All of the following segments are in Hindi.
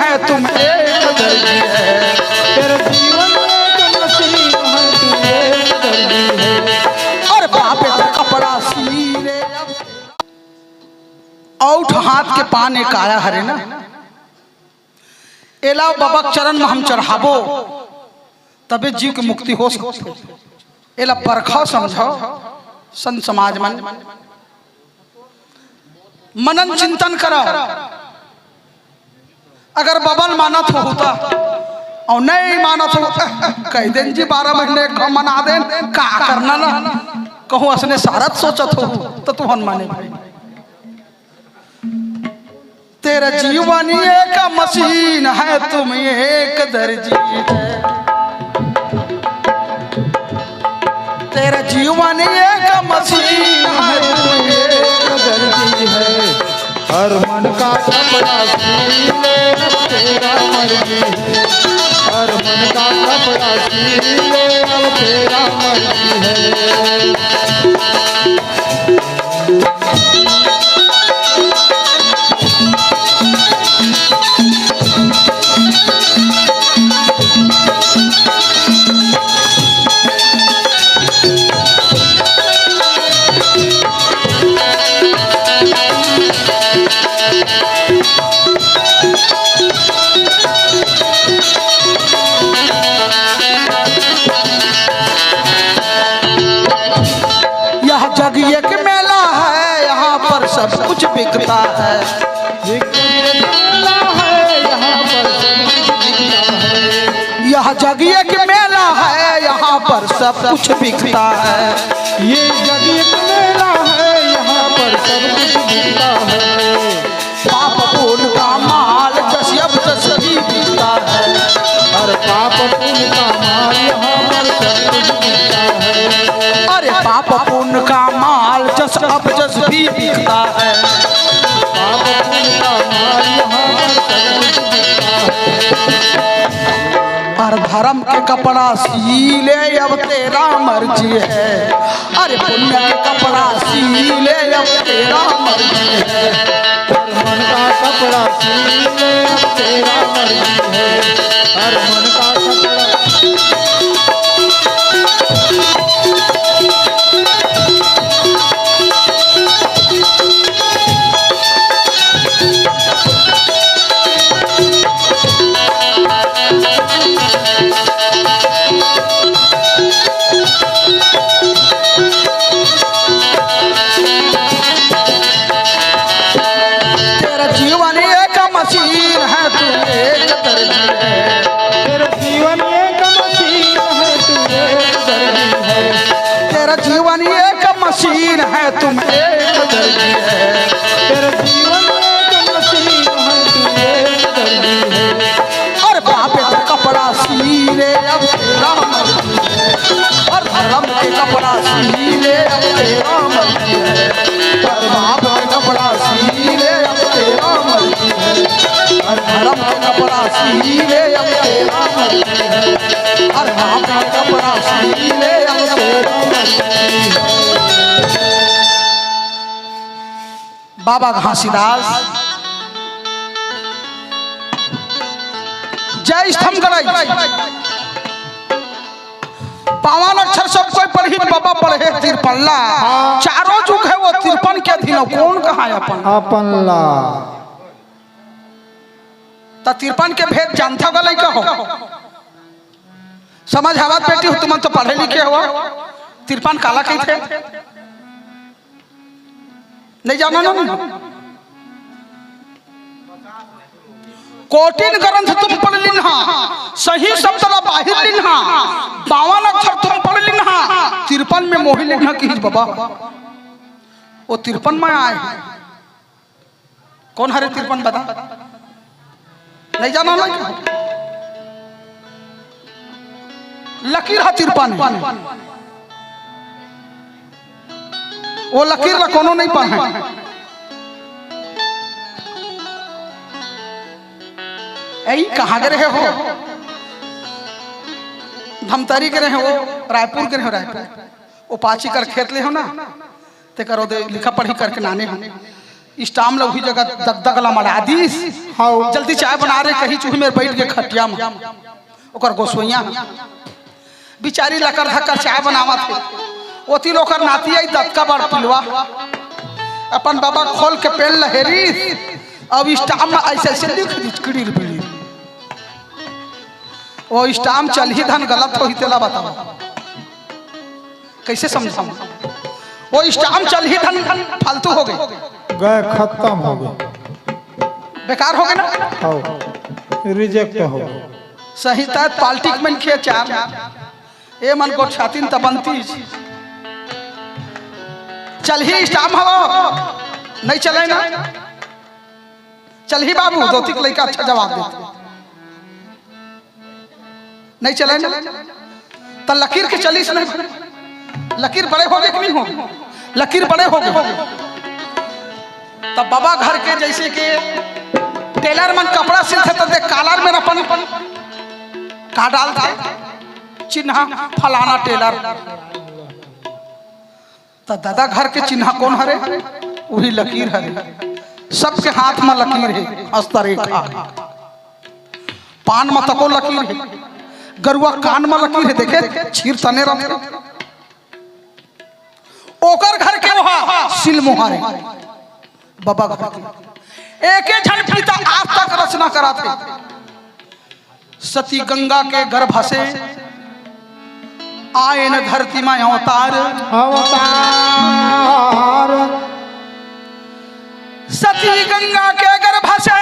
है तुम एक दर्जी है, तेरे जीवन एक मशीन है तू एक दर्जी है। और बाप का कपड़ा सीले औठ हाथ के पाने काया हरे ना एला बाबा चरण में हम चढ़ाबो तबे जीव की मुक्ति हो सकती। एला परखा समझो संत समाज मन मनन चिंतन करो। अगर बबन मानत हो होता और नहीं मानत हो कह दें जी 12 महीने मना दें का करना ना कहूँ असने सारत सोचत हो तो तुहन माने भाई। तेरा जीवन एक मशीन है तुम एक दर्जी है, तेरा जीवन एक मशीन है तुम एक दर्जी है। हर मन का कपड़ा सीले अब तेरा मर्जी है, हर मन का कपड़ा सीले अब तेरा मर्जी है। जग एक मेला है यहाँ पर सब कुछ बिकता है, यह जग एक मेला है यहाँ पर सब कुछ बिकता है। ये जग एक मेला है यहाँ पर सब कुछ बिकता है। पाप पुण्य का माल जब भी बिकता है, हर पाप पुण्य का माल यहाँ पर सब कुछ बिकता है। अरे पाप पुण्य का माल जस भी बिकता है, पाप पुण्य का माल यहाँ पर सब कुछ बिकता है। और धर्म के कपड़ा सीले अब तेरा मर्जी है, अरे पुण्य के कपड़ा सीले अब तेरा मर्जी है। हर मन का कपड़ा सीले अब तेरा मर्जी है, हर मन का कपड़ा जीवन एक मशीन है तुम एक दर्जी है, तेरा जीवन एक मशीन है तू एक दर्जी है। और बाप का कपड़ा सीले अब तेरा मर्जी है, और धर्म के कपड़ा सीले अब तेरा मर्जी है, और बाप का कपड़ा सीले अब तेरा मर्जी है, और धर्म के कपड़ा सीले अब तेरा मर्जी है, और बाप का कपड़ा सीले अब तेरा मर्जी है। बाबा घासीदास जय स्तंभ गड़ाई पावन अक्षर सब कोई पढ़ी बाबा पढ़े तिरपल्ला, चारों जुग है वो 53 के अधीन कौन कहा है अपन ला तो 53 के भेद जानता गलई कहो समझ हवा बेटी हो तुम तो पढ़े लिखे हो 53 काला कही थे नहीं जाना ना कोटिन ग्रंथ तुम पढ़ लिन्हा सही शब्द ला बाहिर लिन्हा 52 अक्षर तुम पढ़ लिन्हा 53 में मोहि लिन्हा की बाबा वो 53 में आए कौन हरे 53 बता नहीं जाना ना लकीर है 53 वो लकीर ला कोनो नहीं पढ़े ऐ कहाँ गए हो धमतारी के रहे हो रायपुर के रहे हो रायपुर वो पाची कर खेत ले हो ना ते करो दे लिखा पढ़ी करके नाने हो स्टाम लगी जगह दगदगला मरा दीस हाँ जल्दी चाय बना रहे कहीं चूहे में बैठ के खटिया में ओकर गोसोइया बिचारी लकर धक्कर चाय बनावा थे ओती लोकर नाती आई दत्का बार पिलवा अपन बाबा खोल के पेल लहेरी अब स्टाम में ऐसे ऐसे लिख दी चिकड़ी पीड़ी वो स्टाम चल ही धन गलत हो ही तेला बताओ कैसे समझा वो स्टाम चल ही धन फालतू हो गए गए खत्म हो गए बेकार हो गए ना हाँ रिजेक्ट हो गए सही तय पाल्टिक में किए चार ए मन को छातीन तबंती चल ही स्टाम हवा नहीं चले ना चल ही बाबू धोती के लड़का अच्छा जवाब देते नहीं चले ना तो लकीर के चलीस नहीं लकीर बड़े हो गए कि नहीं हो लकीर बड़े हो गए तब बाबा घर के जैसे कि टेलर मन कपड़ा सिलते तो देख कालर में अपन का डालते चिन्ह फलाना टेलर तो दादा घर के चिन्ह कौन हरे वही लकीर हरे सबके हाथ में लकीर है हस्तरेखा पान में तको लकीर है गरुआ कान में लकीर है देखे छीर तने रखे ओकर घर के वहां सिल मुहारे बाबा घर के एक झन पिता आज तक रचना करा थे सती गंगा के गर्भ से आए न धरती में अवतार अवतार सती गंगा के गर्भ से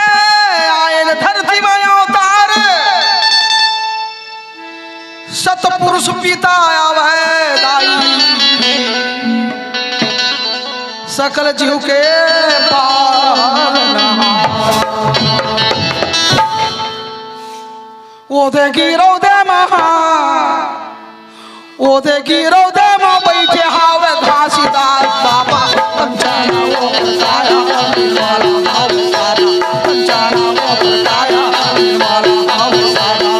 आए न धरती में अवतार सतपुरुष पिता आवे दाई सकल जीव के वो दे गिरो दे महा वो दे गिरो दे मा बैठे हावे घासीदास बाबा पंचाना वो बताया निर्मला हाव सारा पंचाना वो बताया निर्मला हाव सारा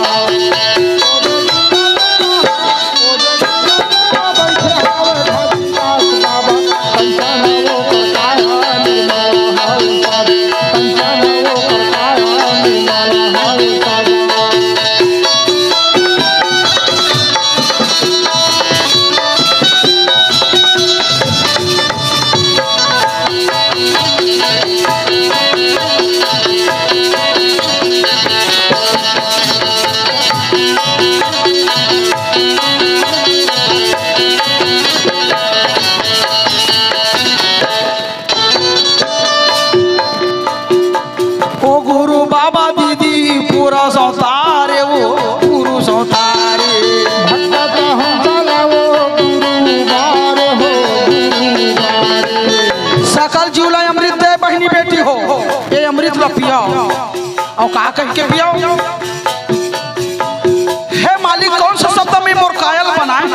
और कहा कह के पिया हे मालिक कौन सा शब्द में मोर कायल बनाए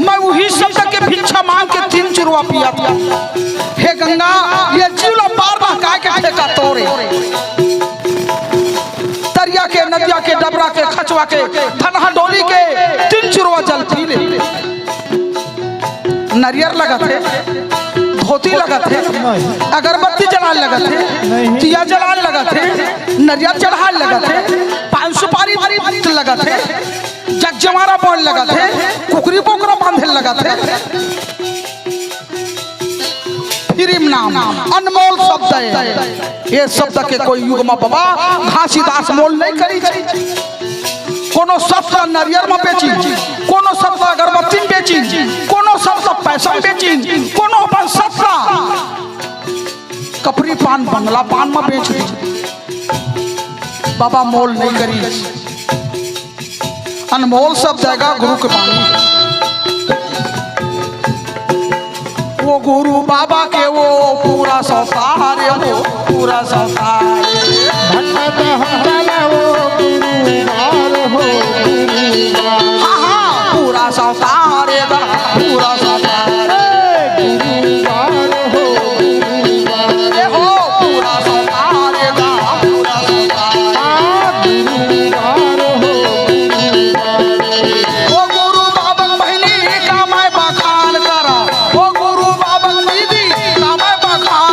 मैं वही शब्द के भिक्षा मांग के 3 चुरवा पिया था हे गंगा ये जीवला बार बार का के फेंका तोरे दरिया के नदिया के डबरा के खचवा के धनहा डोली के 3 चुरवा जल पी ले नरियर लगा थे धोती लगा थे अगरबत्ती जलाल लगा थे दिया जलाल लगा थे नरिया चढ़ाल लगा थे पान सुपारी लगा थे जगजमारा बोल लगा थे कुकरी पोकरा बांधे लगा थे फिर नाम अनमोल शब्द है ये शब्द के कोई युग में बाबा घासीदास मोल नहीं करी कोनो शब्द नरियर में बेची कोनो शब्द अगरबत्ती में बेची कोनो शब्द पैसा में बेची कोनो अपन शब्द कपरी पान बंगला पान में बेच दी बाबा मोल नहीं करी अनमोल सब जाएगा गुरु के पानी वो गुरु बाबा के वो पूरा संसार वो पूरा संसार पूरा संसार पूरा संसार हो पूरा संसार पूरा संसार वो गुरु बाबा बहनी का मैं बखान करा वो गुरु बाबा दीदी का मैं बखान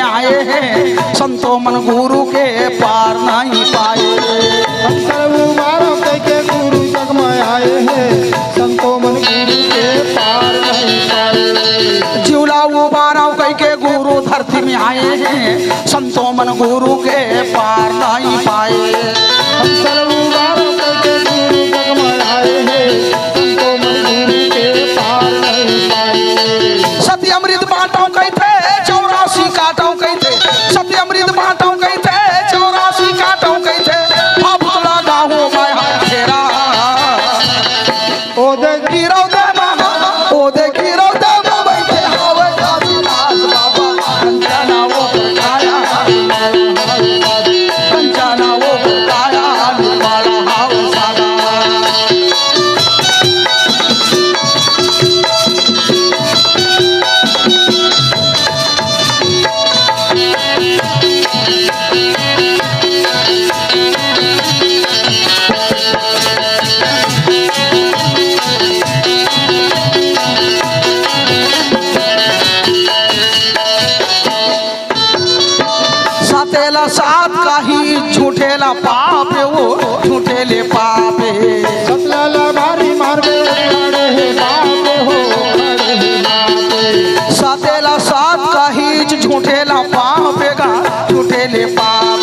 आए हैं संतो मन गुरु के पार नहीं पाए। हम सर्व बारों के गुरु जग में आए हैं संतो मन गुरु के पार नहीं पाए। जिवला उबाराव कह के गुरु धरती में आए हैं संतो मन गुरु के पार नहीं पाए। हम सर्व बारों के गुरु जग में आए हैं संतो मन गुरु के पार नहीं पाए। सत्य अमृत बांटो कहते 84 काटो कहते, सत्य अमृत बांटो कहते 84 काटो कहते, बाबू लगा हो माया तेरा ओ दे गिरो दे बाबा, ओ दे गिरो दे बाबा बैठे हवे दास बाबा कंचना वो काया कंचना वो काया वाला हाव सादा। सातेला सात काही झूठेला पापे वो झूठेले पापे। सतलाला भारी मार्गे खड़े हैं बापे हो खड़े हैं बापे। सातेला सात काही झूठेला पापे गा झूठेले पाप।